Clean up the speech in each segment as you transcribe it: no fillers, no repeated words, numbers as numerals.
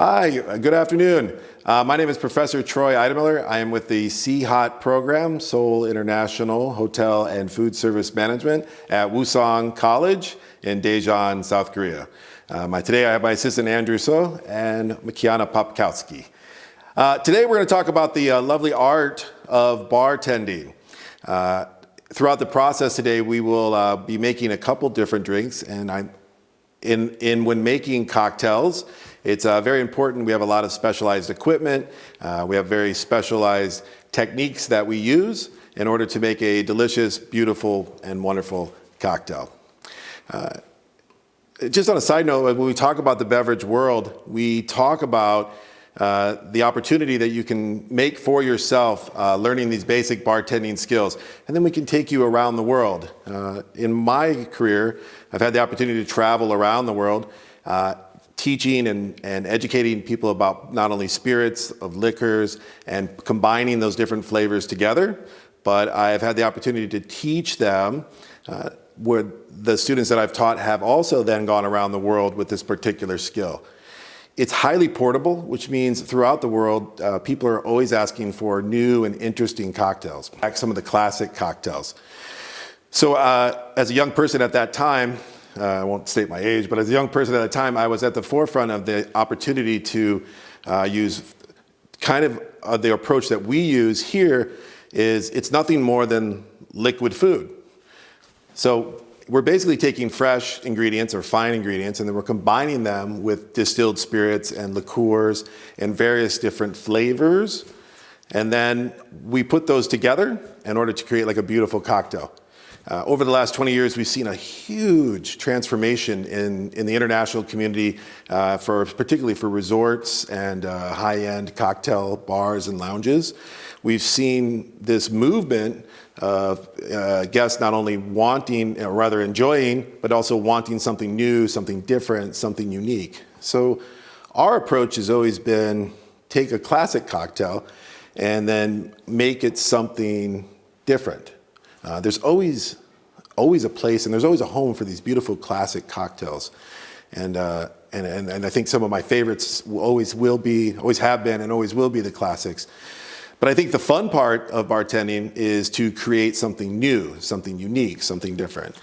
Hi, good afternoon. My name is Professor Troy Eidemiller. I am with the CHOT program, Seoul International Hotel and Food Service Management at Wusong College in Daejeon, South Korea. Today I have my assistant Andrew So and Kiana Popkowski. Today we're going to talk about the lovely art of bartending. Throughout the process today we will be making a couple different drinks, and when making cocktails, it's very important. We have a lot of specialized equipment. We have very specialized techniques that we use in order to make a delicious, beautiful, and wonderful cocktail. Just on a side note, when we talk about the beverage world, we talk about the opportunity that you can make for yourself learning these basic bartending skills, and then we can take you around the world. In my career, I've had the opportunity to travel around the world, teaching and educating people about not only spirits, of liquors, and combining those different flavors together, but I've had the opportunity to teach them where the students that I've taught have also then gone around the world with this particular skill. It's highly portable, which means throughout the world, people are always asking for new and interesting cocktails, like some of the classic cocktails. So as a young person at that time, I won't state my age, but as a young person at the time, I was at the forefront of the opportunity to use kind of the approach that we use here is it's nothing more than liquid food. So we're basically taking fresh ingredients or fine ingredients, and then we're combining them with distilled spirits and liqueurs and various different flavors. And then we put those together in order to create like a beautiful cocktail. Over the last 20 years, we've seen a huge transformation in the international community, particularly for resorts and high-end cocktail bars and lounges. We've seen this movement of guests not only wanting, or rather enjoying, but also wanting something new, something different, something unique. So our approach has always been take a classic cocktail and then make it something different. There's always a place, and there's always a home for these beautiful classic cocktails, and I think some of my favorites always have been, and always will be the classics. But I think the fun part of bartending is to create something new, something unique, something different.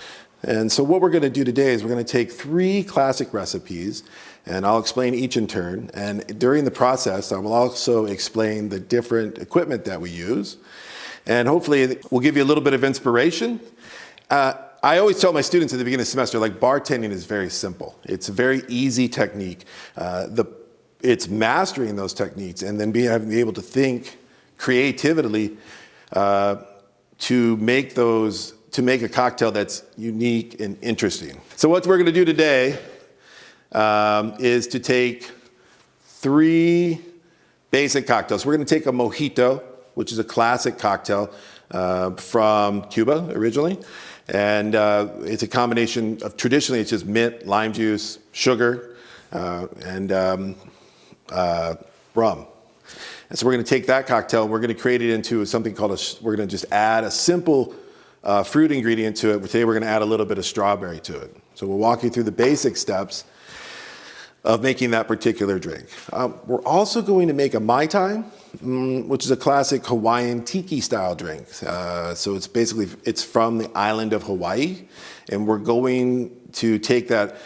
And so what we're going to do today is we're going to take 3 classic recipes, and I'll explain each in turn. And during the process, I will also explain the different equipment that we use. And hopefully we'll give you a little bit of inspiration. I always tell my students at the beginning of the semester, like, bartending is very simple. It's a very easy technique. It's mastering those techniques and then being able to think creatively to make a cocktail that's unique and interesting. So what we're going to do today is to take 3 basic cocktails. We're going to take a mojito, which is a classic cocktail from Cuba originally. And it's a combination of, traditionally it's just mint, lime juice, sugar, and rum. And so we're going to take that cocktail and we're going to create it into something called we're going to just add a simple fruit ingredient to it. Today we're going to add a little bit of strawberry to it. So we'll walk you through the basic steps of making that particular drink. We're also going to make a Mai Tai, which is a classic Hawaiian tiki style drink. So it's from the island of Hawaii, and we're going to take that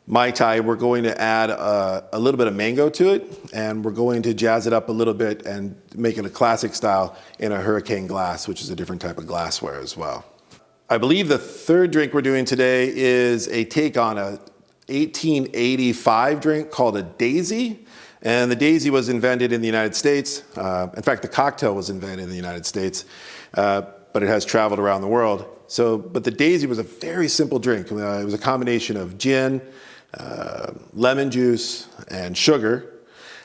Mai Tai, we're going to add a little bit of mango to it, and we're going to jazz it up a little bit and make it a classic style in a hurricane glass, which is a different type of glassware as well. I believe the third drink we're doing today is a take on a 1885 drink called a Daisy. And the Daisy was invented in the United States. In fact, the cocktail was invented in the United States, but it has traveled around the world. But the Daisy was a very simple drink. It was a combination of gin, lemon juice, and sugar.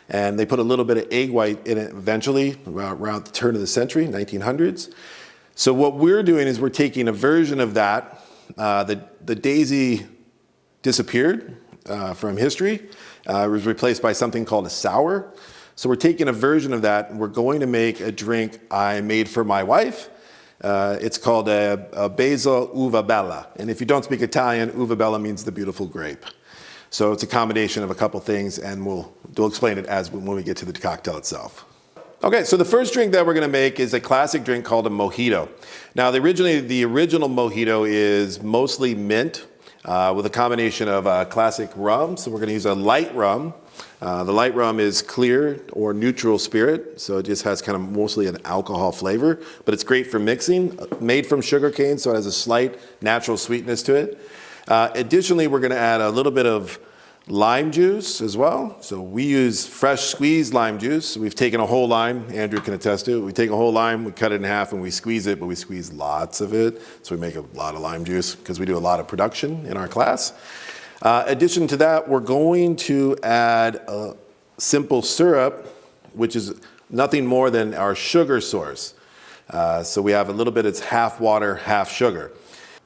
And they put a little bit of egg white in it eventually, around the turn of the century, 1900s. So what we're doing is we're taking a version of that. The Daisy disappeared from history. It was replaced by something called a sour. So we're taking a version of that, and we're going to make a drink I made for my wife. It's called a basil uva bella. And if you don't speak Italian, uva bella means the beautiful grape. So it's a combination of a couple things, and we'll explain it when we get to the cocktail itself. Okay, so the first drink that we're going to make is a classic drink called a mojito. Now, the original mojito is mostly mint with a combination of classic rum. So we're going to use a light rum. The light rum is clear or neutral spirit, so it just has kind of mostly an alcohol flavor, but it's great for mixing. Made from sugar cane, so it has a slight natural sweetness to it. Additionally, we're going to add a little bit of lime juice as well. So we use fresh squeezed lime juice. We've taken a whole lime. Andrew can attest to it. We take a whole lime, we cut it in half, and we squeeze it, but we squeeze lots of it. So we make a lot of lime juice because we do a lot of production in our class. Addition to that, we're going to add a simple syrup, which is nothing more than our sugar source. So we have a little bit, it's half water, half sugar.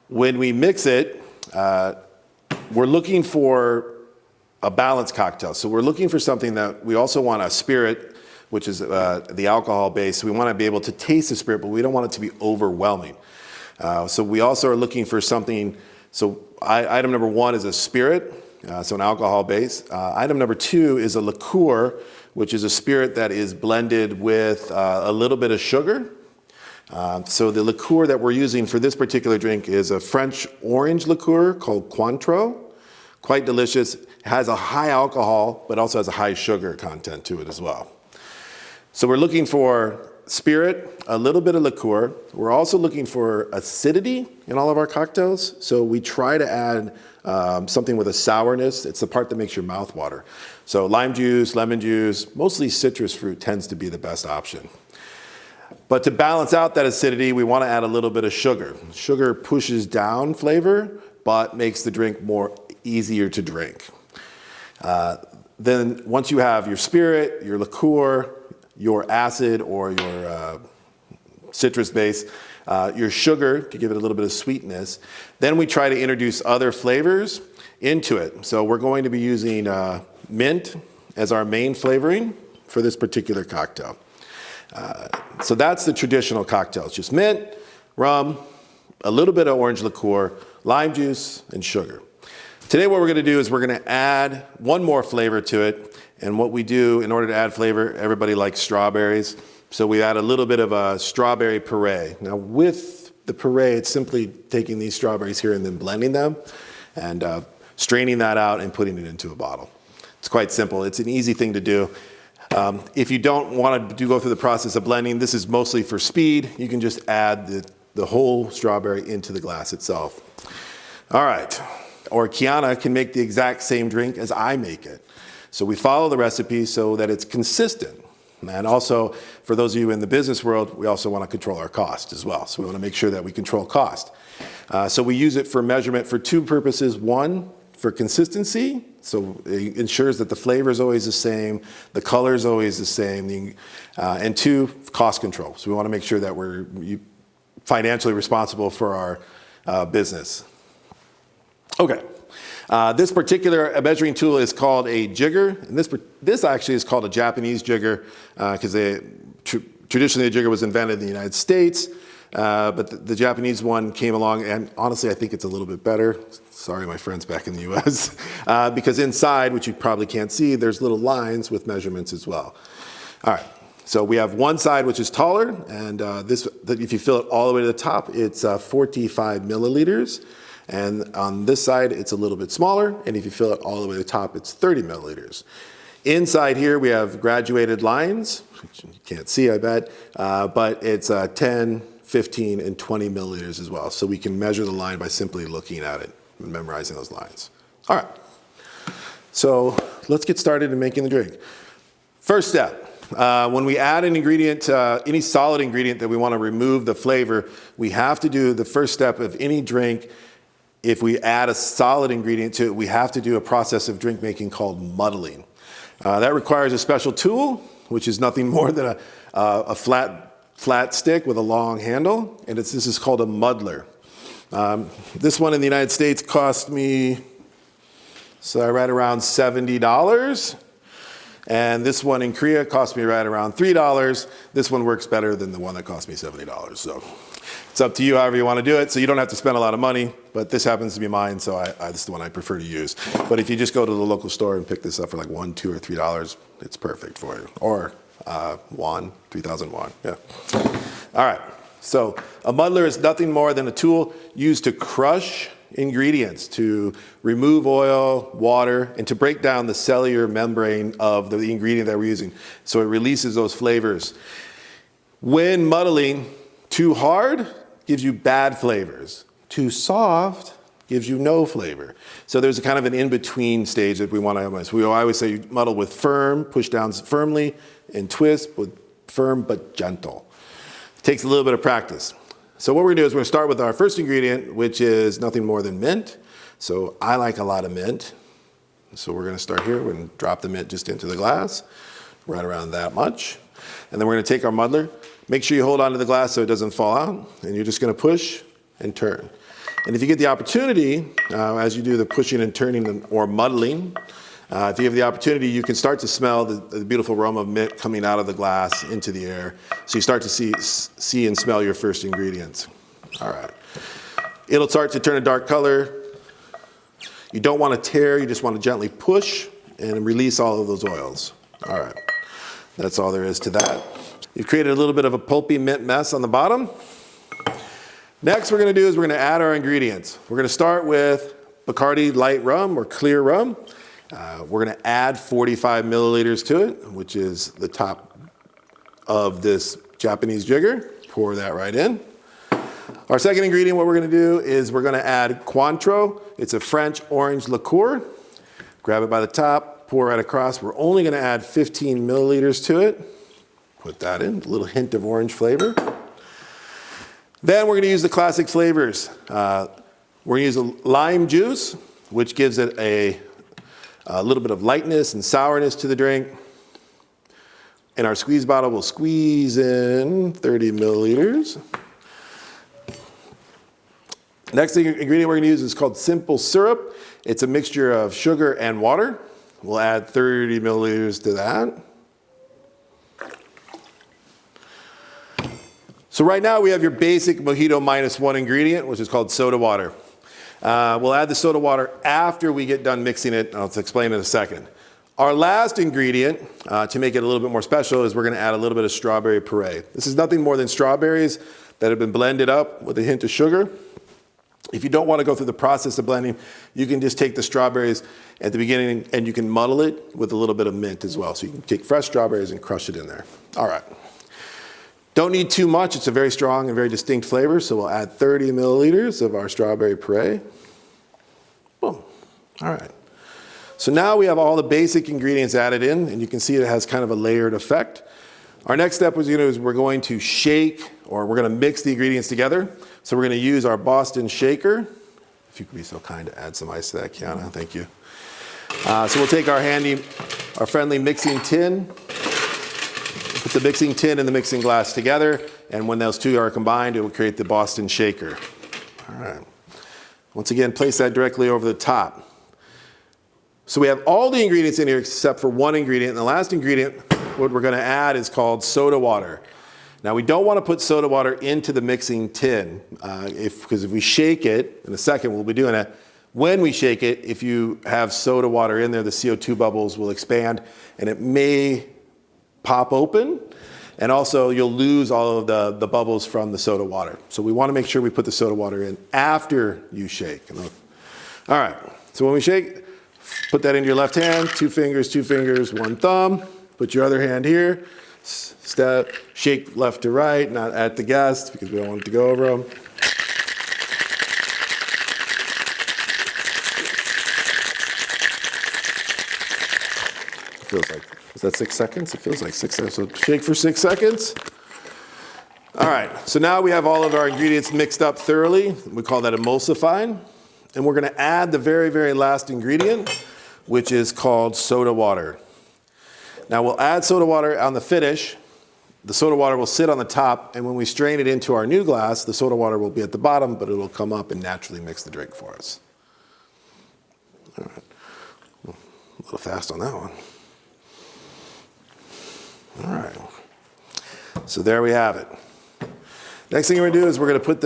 When we mix it, we're looking for a balanced cocktail. So we're looking for something that we also want a spirit, which is the alcohol base. We want to be able to taste the spirit, but we don't want it to be overwhelming. So we also are looking for something, so item number one is a spirit, so an alcohol base. Item number two is a liqueur, which is a spirit that is blended with a little bit of sugar. So the liqueur that we're using for this particular drink is a French orange liqueur called Cointreau. Quite delicious. It has a high alcohol, but also has a high sugar content to it as well. So we're looking for spirit, a little bit of liqueur. We're also looking for acidity in all of our cocktails. So we try to add something with a sourness. It's the part that makes your mouth water. So lime juice, lemon juice, mostly citrus fruit tends to be the best option. But to balance out that acidity, we want to add a little bit of sugar. Sugar pushes down flavor, but makes the drink more easier to drink. Then once you have your spirit, your liqueur, your acid or your citrus base, your sugar to give it a little bit of sweetness, then we try to introduce other flavors into it. So we're going to be using mint as our main flavoring for this particular cocktail. So that's the traditional cocktail. It's just mint, rum, a little bit of orange liqueur, lime juice, and sugar. Today what we're going to do is we're going to add one more flavor to it. And what we do in order to add flavor, everybody likes strawberries. So we add a little bit of a strawberry puree. Now with the puree, it's simply taking these strawberries here and then blending them and straining that out and putting it into a bottle. It's quite simple. It's an easy thing to do. If you don't want to go through the process of blending, this is mostly for speed. You can just add the whole strawberry into the glass itself. All right. Or Kiana can make the exact same drink as I make it. So we follow the recipe so that it's consistent. And also, for those of you in the business world, we also want to control our cost as well. So we want to make sure that we control cost. So we use it for measurement for two purposes. One, for consistency. So it ensures that the flavor is always the same, the color is always the same. And two, cost control. So we want to make sure that we're financially responsible for our business. Okay. This particular measuring tool is called a jigger, and this actually is called a Japanese jigger because traditionally the jigger was invented in the United States, but the Japanese one came along, and honestly I think it's a little bit better. Sorry, my friends back in the U.S. Because inside, which you probably can't see, there's little lines with measurements as well. All right. So we have one side which is taller, and if you fill it all the way to the top, it's 45 milliliters. And on this side, it's a little bit smaller. And if you fill it all the way to the top, it's 30 milliliters. Inside here, we have graduated lines, which you can't see, I bet, but it's 10, 15, and 20 milliliters as well. So we can measure the line by simply looking at it and memorizing those lines. All right. So let's get started in making the drink. First step. When we add an ingredient, any solid ingredient that we want to remove the flavor, we have to do the first step of any drink. If we add a solid ingredient to it, we have to do a process of drink making called muddling. That requires a special tool, which is nothing more than a flat stick with a long handle, and this is called a muddler. This one in the United States cost me, right around $70. And this one in Korea cost me right around $3. This one works better than the one that cost me $70. So It's up to you however you want to do it, so you don't have to spend a lot of money, but this happens to be mine, so this is the one I prefer to use. But if you just go to the local store and pick this up for like $1, $2, or $3, it's perfect for you. Or 3,000 won, yeah. All right, so a muddler is nothing more than a tool used to crush ingredients, to remove oil, water, and to break down the cellular membrane of the ingredient that we're using. So it releases those flavors. When muddling, too hard gives you bad flavors. Too soft gives you no flavor. So there's a kind of an in-between stage that we want to have. We always say you muddle with firm, push down firmly, and twist with firm but gentle. It takes a little bit of practice. So what we're going to do is we're going to start with our first ingredient, which is nothing more than mint. So I like a lot of mint. So we're going to start here. We're going to drop the mint just into the glass, right around that much. And then we're going to take our muddler. Make sure you hold onto the glass so it doesn't fall out. And you're just going to push and turn. And if you get the opportunity, as you do the pushing and turning or muddling, if you have the opportunity, you can start to smell the beautiful aroma of mint coming out of the glass into the air. So you start to see and smell your first ingredients. All right. It'll start to turn a dark color. You don't want to tear, you just want to gently push and release all of those oils. All right. That's all there is to that. You've created a little bit of a pulpy mint mess on the bottom. Next we're going to do is we're going to add our ingredients. We're going to start with Bacardi light rum or clear rum. We're going to add 45 milliliters to it, which is the top of this Japanese jigger. Pour that right in. Our second ingredient, what we're going to do is we're going to add Cointreau. It's a French orange liqueur. Grab it by the top, pour right across. We're only going to add 15 milliliters to it. Put that in, a little hint of orange flavor. Then we're going to use the classic flavors. We're going to use a lime juice, which gives it a little bit of lightness and sourness to the drink. In our squeeze bottle, we'll squeeze in 30 milliliters. Next ingredient we're going to use is called simple syrup. It's a mixture of sugar and water. We'll add 30 milliliters to that. So right now we have your basic mojito -1 ingredient, which is called soda water. We'll add the soda water after we get done mixing it. I'll explain in a second. Our last ingredient, to make it a little bit more special, is we're going to add a little bit of strawberry puree. This is nothing more than strawberries that have been blended up with a hint of sugar. If you don't want to go through the process of blending, you can just take the strawberries at the beginning and you can muddle it with a little bit of mint as well. So you can take fresh strawberries and crush it in there. All right. Don't need too much. It's a very strong and very distinct flavor. So we'll add 30 milliliters of our strawberry puree. Boom. All right. So now we have all the basic ingredients added in, and you can see it has kind of a layered effect. Our next step is we're going to shake, or we're going to mix the ingredients together. So we're going to use our Boston shaker. If you could be so kind to add some ice to that, Kiana, thank you. So we'll take our friendly mixing tin, put the mixing tin and the mixing glass together, and when those two are combined, it will create the Boston shaker. All right. Once again, place that directly over the top. So we have all the ingredients in here except for one ingredient, and the last ingredient, what we're going to add, is called soda water. Now we don't want to put soda water into the mixing tin, because if we shake it, in a second we'll be doing that, when we shake it, if you have soda water in there, the CO2 bubbles will expand and it may pop open, and also you'll lose all of the bubbles from the soda water. So we want to make sure we put the soda water in after you shake. All right, so when we shake, put that into your left hand, two fingers, one thumb. Put your other hand here. Shake left to right, not at the guest because we don't want it to go over them. It feels like, is that 6 seconds? It feels like 6 seconds. So shake for 6 seconds. All right, so now we have all of our ingredients mixed up thoroughly. We call that emulsifying. And we're going to add the very, very last ingredient, which is called soda water. Now we'll add soda water on the finish. The soda water will sit on the top, and when we strain it into our new glass, the soda water will be at the bottom, but it'll come up and naturally mix the drink for us. All right. A little fast on that one. All right. So there we have it. Next thing we're gonna do is we're gonna put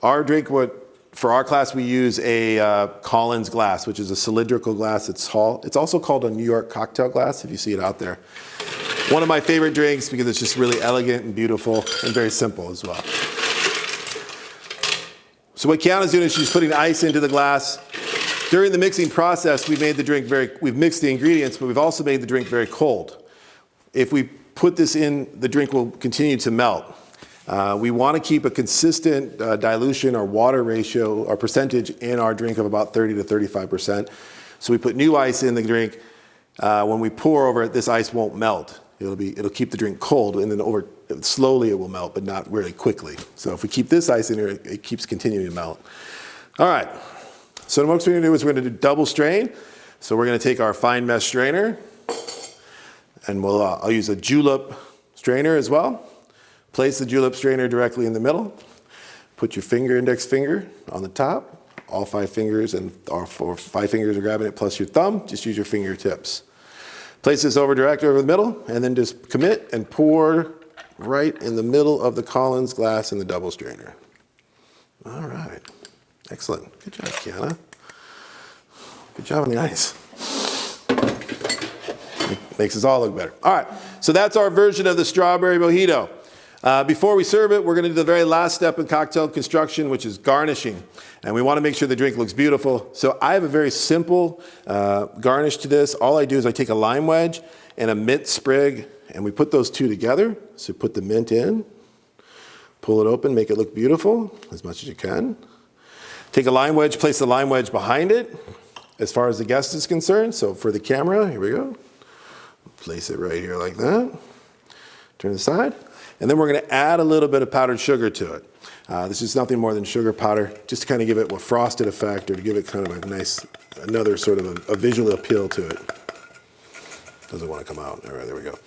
our drink, for our class we use a Collins glass, which is a cylindrical glass. It's tall. It's also called a New York cocktail glass, if you see it out there. One of my favorite drinks because it's just really elegant and beautiful and very simple as well. So what Kiana's doing is she's putting ice into the glass. During the mixing process, we've mixed the ingredients, but we've also made the drink very cold. If we put this in, the drink will continue to melt. We want to keep a consistent dilution or water ratio or percentage in our drink of about 30 to 35%. So we put new ice in the drink. When we pour over it, this ice won't melt. It'll keep the drink cold, and then slowly it will melt, but not really quickly. So if we keep this ice in here, it keeps continuing to melt. All right. So the next we're going to do is we're going to do double strain. So we're going to take our fine mesh strainer, and I'll use a julep strainer as well. Place the julep strainer directly in the middle. Put your index finger on the top. All 5 fingers or 5 fingers are grabbing it plus your thumb. Just use your fingertips. Place this directly over the middle, and then just commit and pour right in the middle of the Collins glass in the double strainer. All right. Excellent. Good job, Kiana. Good job on the ice. Makes us all look better. All right. So that's our version of the strawberry mojito. Before we serve it, we're going to do the very last step in cocktail construction, which is garnishing. And we want to make sure the drink looks beautiful. So I have a very simple garnish to this. All I do is I take a lime wedge and a mint sprig, and we put those two together. So put the mint in, pull it open, make it look beautiful as much as you can. Take a lime wedge, place the lime wedge behind it as far as the guest is concerned. So for the camera, here we go. Place it right here like that. Turn it aside. And then we're going to add a little bit of powdered sugar to it. This is nothing more than sugar powder, just to kind of give it a frosted effect or to give it kind of a nice, another sort of a visual appeal to it. Doesn't want to come out. All right, there we go.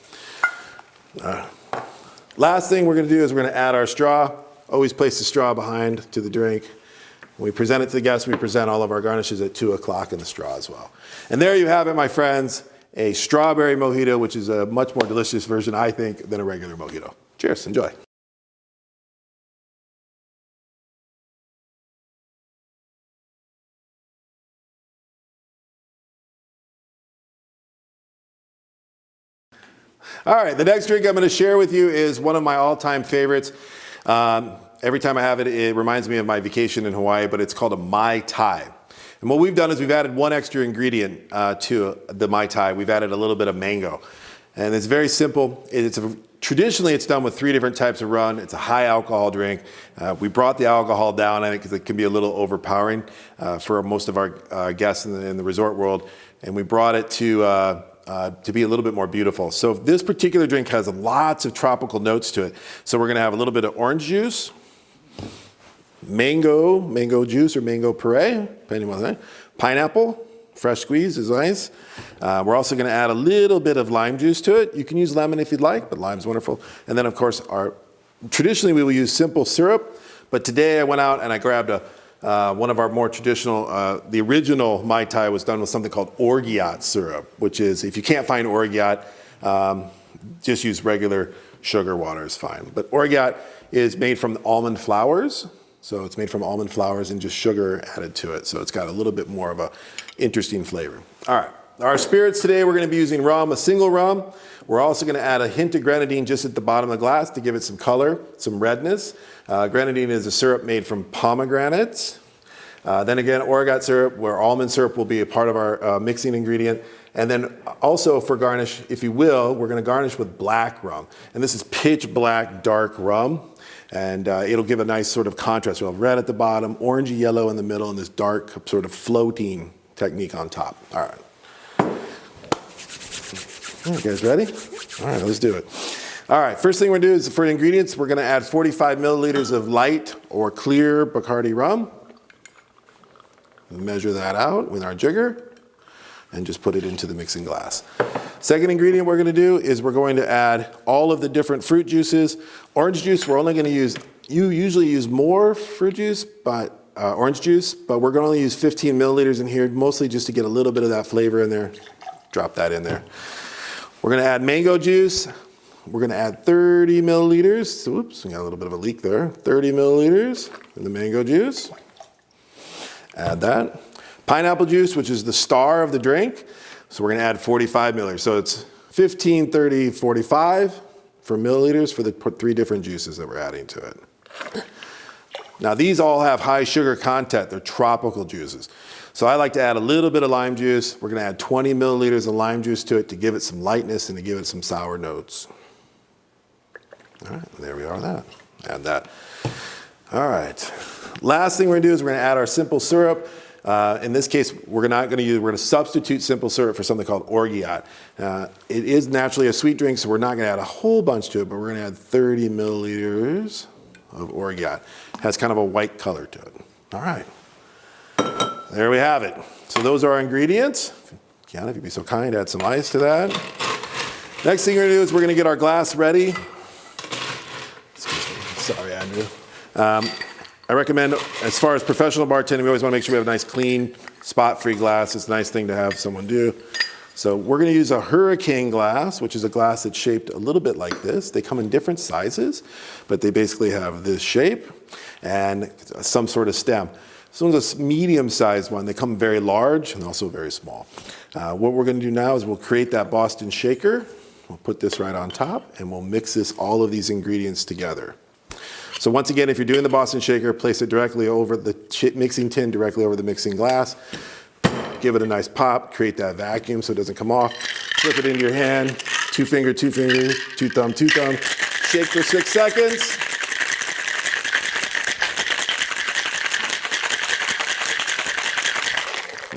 Last thing we're going to do is we're going to add our straw. Always place the straw behind to the drink. When we present it to the guests, we present all of our garnishes at 2 o'clock in the straw as well. And there you have it, my friends, a strawberry mojito, which is a much more delicious version, I think, than a regular mojito. Cheers, enjoy. All right, the next drink I'm going to share with you is one of my all-time favorites. Every time I have it, it reminds me of my vacation in Hawaii, but it's called a Mai Tai. And what we've done is we've added one extra ingredient to the Mai Tai. We've added a little bit of mango. And it's very simple. Traditionally, it's done with 3 different types of rum. It's a high alcohol drink. We brought the alcohol down, I think, because it can be a little overpowering for most of our guests in the resort world. And we brought it to be a little bit more beautiful. So this particular drink has lots of tropical notes to it. So we're going to have a little bit of orange juice, mango juice or mango puree, depending on that, pineapple, fresh squeeze is nice. We're also going to add a little bit of lime juice to it. You can use lemon if you'd like, but lime's wonderful. And then, of course, traditionally we will use simple syrup, but today I went out and I grabbed one of our more traditional, the original Mai Tai was done with something called orgeat syrup, which is, if you can't find orgeat, just use regular sugar water is fine. But orgeat is made from almond flours. So it's made from almond flours and just sugar added to it. So it's got a little bit more of a interesting flavor. All right, our spirits today, we're going to be using rum, a single rum. We're also going to add a hint of grenadine just at the bottom of the glass to give it some color, some redness. Grenadine is a syrup made from pomegranates. Then again, orgeat syrup, where almond syrup will be a part of our mixing ingredient. And then also for garnish, if you will, we're going to garnish with black rum. And this is pitch black, dark rum. And it'll give a nice sort of contrast. We'll have red at the bottom, orangey yellow in the middle, and this dark sort of floating technique on top. All right. You guys ready? All right, let's do it. All right, first thing we're going to do is for the ingredients, we're going to add 45 milliliters of light or clear Bacardi rum. We'll measure that out with our jigger and just put it into the mixing glass. Second ingredient we're going to do is we're going to add all of the different fruit juices. Orange juice, we're only going to use, you usually use more fruit juice, but orange juice, but we're going to only use 15 milliliters in here, mostly just to get a little bit of that flavor in there. Drop that in there. We're going to add mango juice. we're going to add 30 milliliters. Oops, we got a little bit of a leak there. 30 milliliters in the mango juice. Add that. Pineapple juice, which is the star of the drink. So we're going to add 45 milliliters. So it's 15, 30, 45 for milliliters for the 3 different juices that we're adding to it. Now these all have high sugar content. They're tropical juices. So I like to add a little bit of lime juice. We're going to add 20 milliliters of lime juice to it to give it some lightness and to give it some sour notes. All right, there we are, that. Add that. All right. Last thing we're going to do is we're going to add our simple syrup. In this case, we're going to substitute simple syrup for something called orgeat. It is naturally a sweet drink, so we're not going to add a whole bunch to it, but we're going to add 30 milliliters of orgeat. It has kind of a white color to it. All right. There we have it. So those are our ingredients. Kiana, if you'd be so kind, add some ice to that. Next thing we're going to do is we're going to get our glass ready. Excuse me. Sorry, Andrew. I recommend, as far as professional bartending, we always want to make sure we have a nice, clean, spot-free glass. It's a nice thing to have someone do. So we're going to use a hurricane glass, which is a glass that's shaped a little bit like this. They come in different sizes, but they basically have this shape and some sort of stem. This one's a medium-sized one. They come very large and also very small. What we're going to do now is we'll create that Boston shaker. We'll put this right on top, and we'll mix all of these ingredients together. So once again, if you're doing the Boston shaker, place it directly over the mixing tin, directly over the mixing glass. Give it a nice pop, create that vacuum so it doesn't come off. Flip it into your hand, 2 finger, 2 finger, 2 thumb, 2 thumb. Shake for 6 seconds.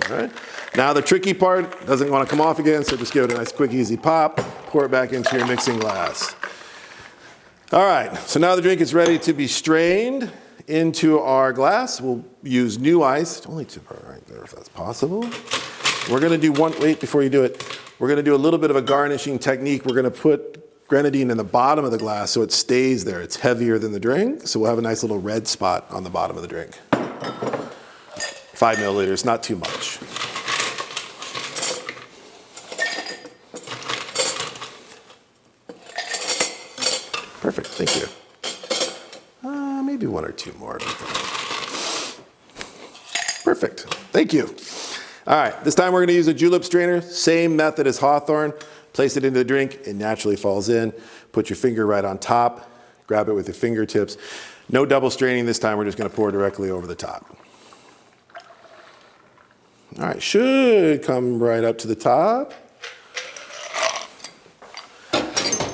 All right. Now the tricky part doesn't want to come off again, so just give it a nice quick easy pop, pour it back into your mixing glass. All right, so now the drink is ready to be strained into our glass. We'll use new ice, only 2 right there if that's possible. We're going to do wait before you do it, we're going to do a little bit of a garnishing technique. We're going to put grenadine in the bottom of the glass so it stays there. It's heavier than the drink, so we'll have a nice little red spot on the bottom of the drink. 5 milliliters, not too much. Perfect, thank you. Maybe 1 or 2 more. Perfect, thank you. All right, this time we're going to use a julep strainer. Same method as Hawthorne. Place it into the drink, it naturally falls in. Put your finger right on top. Grab it with your fingertips. No double straining this time, we're just going to pour directly over the top. All right, should come right up to the top.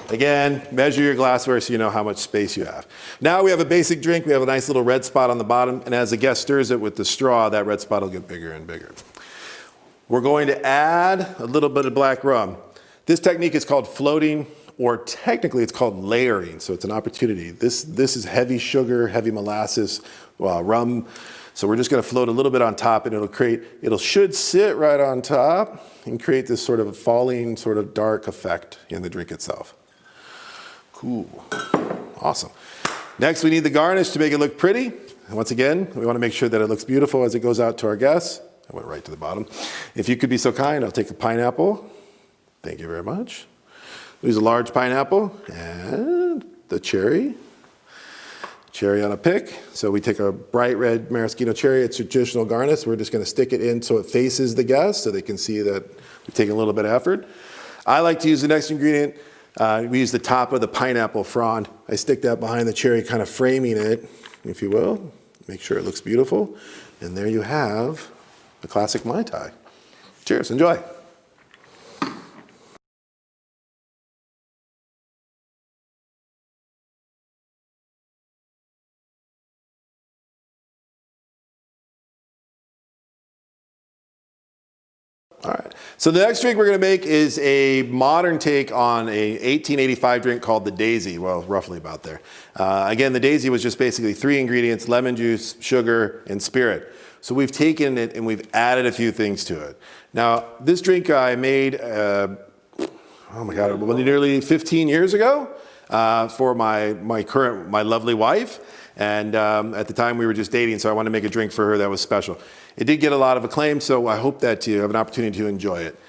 Again, measure your glassware so you know how much space you have. Now we have a basic drink. We have a nice little red spot on the bottom, and as the guest stirs it with the straw, that red spot will get bigger and bigger. We're going to add a little bit of black rum. This technique is called floating, or technically it's called layering, so it's an opportunity. This is heavy sugar, heavy molasses, rum. So we're just going to float a little bit on top, and it should sit right on top and create this sort of falling, sort of dark effect in the drink itself. Cool, awesome. Next, we need the garnish to make it look pretty. And once again, we want to make sure that it looks beautiful as it goes out to our guests. I went right to the bottom. If you could be so kind, I'll take the pineapple. Thank you very much. Use a large pineapple and the cherry. Cherry on a pick. So we take a bright red maraschino cherry. It's traditional garnish. We're just going to stick it in so it faces the guest so they can see that we've taken a little bit of effort. I like to use the next ingredient. We use the top of the pineapple frond. I stick that behind the cherry, kind of framing it, if you will. Make sure it looks beautiful. And there you have the classic Mai Tai. Cheers, enjoy. All right, so the next drink we're going to make is a modern take on a 1885 drink called the Daisy, well, roughly about there. Again, the Daisy was just basically 3 ingredients, lemon juice, sugar, and spirit. So we've taken it and we've added a few things to it. Now, this drink I made, oh my God, nearly 15 years ago for my lovely wife. And at the time we were just dating, so I wanted to make a drink for her that was special. It did get a lot of acclaim, so I hope that you have an opportunity to enjoy it.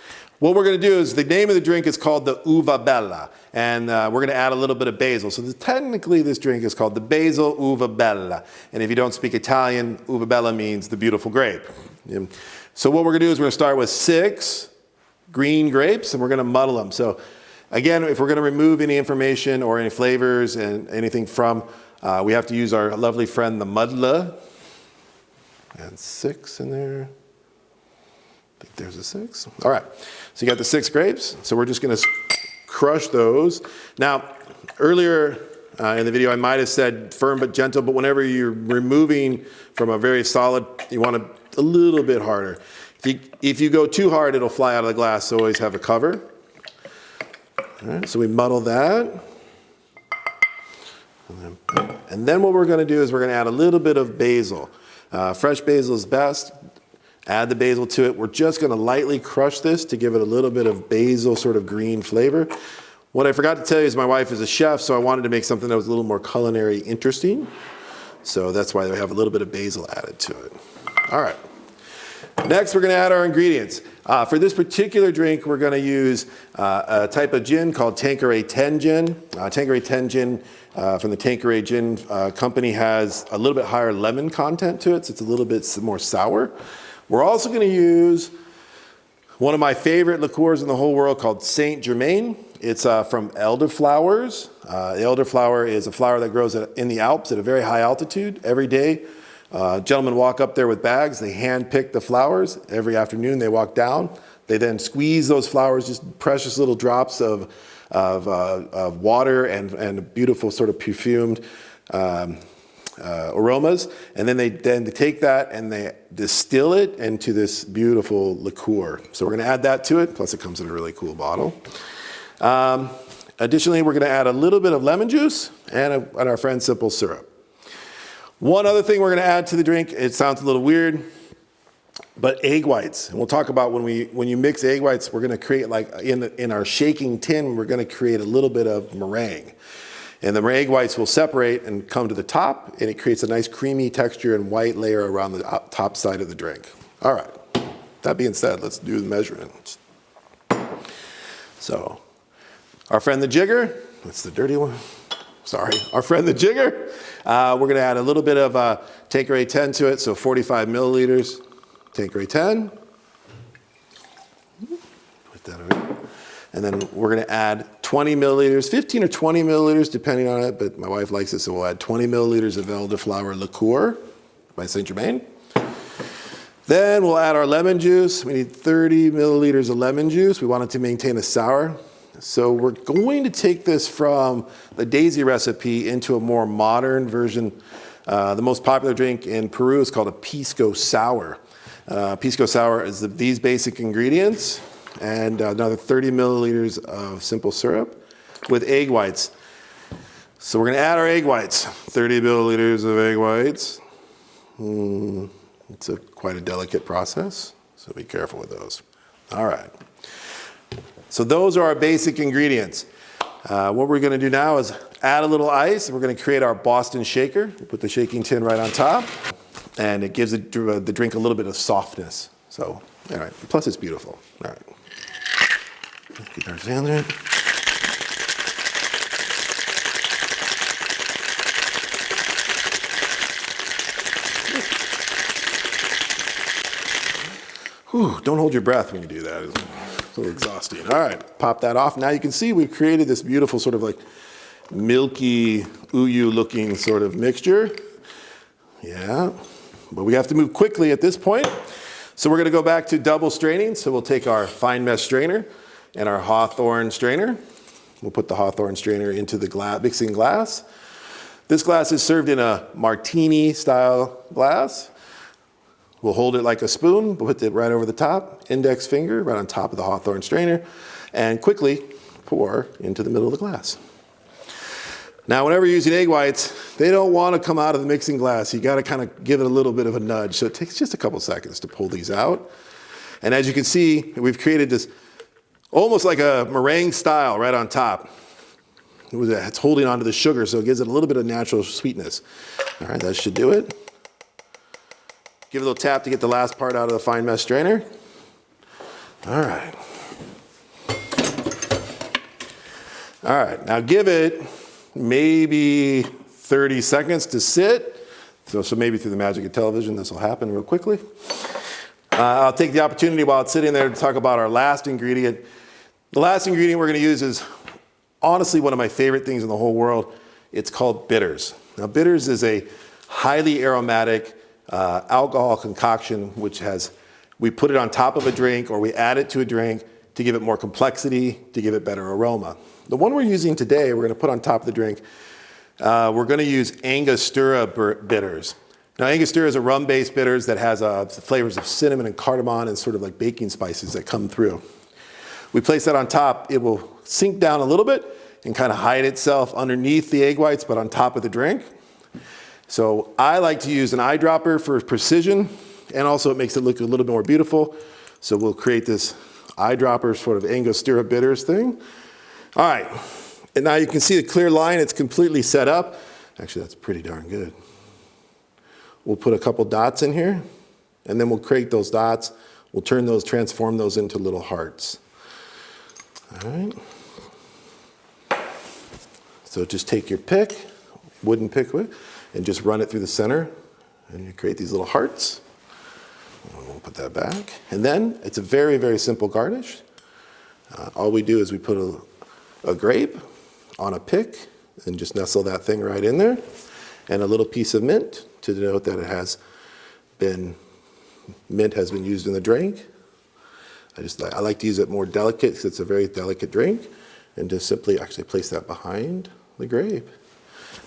what we're going to do is the name of the drink is called the Uva Bella, and we're going to add a little bit of basil. So technically this drink is called the Basil Uva Bella. And if you don't speak Italian, Uva Bella means the beautiful grape. So what we're going to do is we're going to start with 6 green grapes, and we're going to muddle them. So again, if we're going to remove any information or any flavors and anything from, we have to use our lovely friend, the muddler. And 6 in there. I think there's a 6. All right, so you got the 6 grapes. So we're just going to crush those. Now, earlier in the video, I might have said firm but gentle, but whenever you're removing from a very solid, you want it a little bit harder. If you go too hard, it'll fly out of the glass, so always have a cover. All right, so we muddle that. And then what we're going to do is we're going to add a little bit of basil. Fresh basil is best. Add the basil to it. We're just going to lightly crush this to give it a little bit of basil sort of green flavor. What I forgot to tell you is my wife is a chef, so I wanted to make something that was a little more culinary interesting. So that's why we have a little bit of basil added to it. All right. Next, we're going to add our ingredients. For this particular drink, we're going to use a type of gin called Tanqueray 10 gin. Tanqueray 10 gin from the Tanqueray Gin Company has a little bit higher lemon content to it, so it's a little bit more sour. We're also going to use one of my favorite liqueurs in the whole world called Saint Germain. It's from elderflowers. The elderflower is a flower that grows in the Alps at a very high altitude. Every day, gentlemen walk up there with bags. They hand pick the flowers. Every afternoon, they walk down. They then squeeze those flowers, just precious little drops of water and beautiful sort of perfumed aromas, and then they take that and they distill it into this beautiful liqueur. So we're going to add that to it, plus it comes in a really cool bottle. Additionally, we're going to add a little bit of lemon juice and our friend simple syrup. One other thing we're going to add to the drink, it sounds a little weird, but egg whites. And we'll talk about when you mix egg whites, we're going to create, like in our shaking tin, we're going to create a little bit of meringue. And the egg whites will separate and come to the top, and it creates a nice creamy texture and white layer around the top side of the drink. All right, that being said, let's do the measurements. So, our friend the jigger, that's the dirty one. Sorry, our friend the jigger. We're going to add a little bit of Tanqueray 10 to it, so 45 milliliters Tanqueray 10. Put that over. And then we're going to add 20 milliliters, 15 or 20 milliliters, depending on it, but my wife likes it, so we'll add 20 milliliters of elderflower liqueur by Saint Germain. Then we'll add our lemon juice. We need 30 milliliters of lemon juice. We want it to maintain a sour. So we're going to take this from the Daisy recipe into a more modern version. The most popular drink in Peru is called a pisco sour. Pisco sour is these basic ingredients and another 30 milliliters of simple syrup with egg whites. So we're going to add our egg whites. 30 milliliters of egg whites. It's quite a delicate process, so be careful with those. All right. So those are our basic ingredients. What we're going to do now is add a little ice, and we're going to create our Boston shaker. We'll put the shaking tin right on top, and it gives the drink a little bit of softness. So, all right. Plus, it's beautiful. All right. Get our in there. Whew, don't hold your breath when you do that. It's a little exhausting. All right, pop that off. Now you can see we've created this beautiful sort of like milky, uyu looking sort of mixture. Yeah, but we have to move quickly at this point. So we're gonna go back to double straining. So we'll take our fine mesh strainer and our Hawthorne strainer. We'll put the Hawthorne strainer into the mixing glass. This glass is served in a martini style glass. We'll hold it like a spoon, we'll put it right over the top, index finger right on top of the Hawthorne strainer, and quickly pour into the middle of the glass. Now, whenever you're using egg whites, they don't want to come out of the mixing glass. You got to kind of give it a little bit of a nudge. So it takes just a couple seconds to pull these out. And as you can see, we've created this almost like a meringue style right on top. It's holding onto the sugar, so it gives it a little bit of natural sweetness. All right, that should do it. Give it a little tap to get the last part out of the fine mesh strainer. All right. All right, now give it maybe 30 seconds to sit. So maybe through the magic of television, this will happen real quickly. I'll take the opportunity while it's sitting there to talk about our last ingredient. The last ingredient we're going to use is honestly one of my favorite things in the whole world. It's called bitters. Now, bitters is a highly aromatic alcohol concoction, which we put it on top of a drink or we add it to a drink to give it more complexity, to give it better aroma. The one we're using today, we're going to put on top of the drink, we're going to use Angostura bitters. Now, Angostura is a rum-based bitters that has flavors of cinnamon and cardamom and sort of like baking spices that come through. We place that on top. It will sink down a little bit and kind of hide itself underneath the egg whites, but on top of the drink. So I like to use an eyedropper for precision, and also it makes it look a little bit more beautiful. So we'll create this eyedropper sort of Angostura bitters thing. All right, and now you can see the clear line. It's completely set up. Actually, that's pretty darn good. We'll put a couple dots in here, and then we'll create those dots. We'll transform those into little hearts. All right. So just take your pick, wooden pick, and just run it through the center, and you create these little hearts. We'll put that back. And then it's a very, very simple garnish. All we do is we put a grape on a pick and just nestle that thing right in there, and a little piece of mint to denote that mint has been used in the drink. I like to use it more delicate because it's a very delicate drink, and just simply actually place that behind the grape.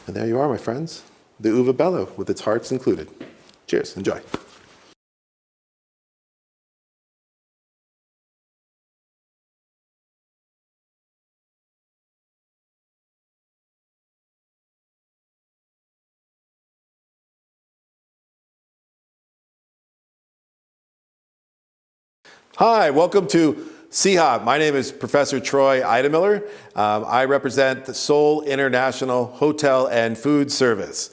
And there you are, my friends, the uva bello with its hearts included. Cheers, enjoy. Hi, welcome to CHOP. My name is Professor Troy Idemiller. I represent the Seoul International Hotel and Food Service.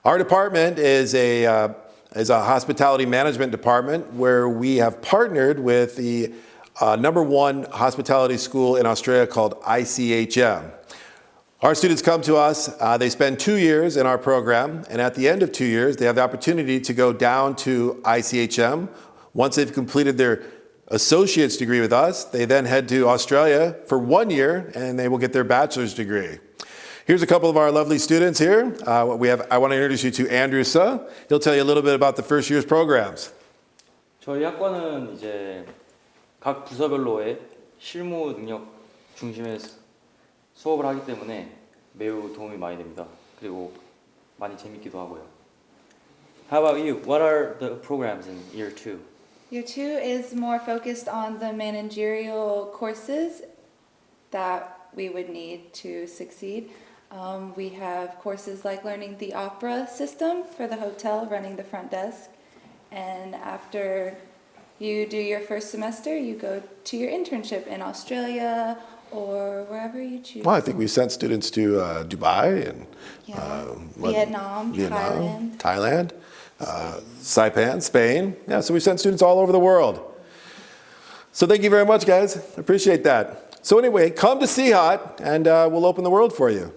Our department is a hospitality management department where we have partnered with the #1 hospitality school in Australia called ICHM. Our students come to us, they spend 2 years in our program, and at the end of 2 years, they have the opportunity to go down to ICHM. Once they've completed their associate's degree with us, they then head to Australia for 1 year, and they will get their bachelor's degree. Here's a couple of our lovely students here. I want to introduce you to Andrew Suh. He'll tell you a little bit about the first year's programs. 저희 학과는 이제 각 부서별로의 실무 능력 중심의 수업을 하기 때문에 매우 도움이 많이 됩니다. 그리고 많이 재밌기도 하고요. How about you? What are the programs in year 2? Year 2 is more focused on the managerial courses that we would need to succeed. We have courses like learning the opera system for the hotel, running the front desk. And after you do your first semester, you go to your internship in Australia or wherever you choose. Well, I think we sent students to Dubai and Vietnam, Thailand. Saipan, Spain. Yeah, so we sent students all over the world. So thank you very much, guys. Appreciate that. So anyway, come to CHOT, and we'll open the world for you.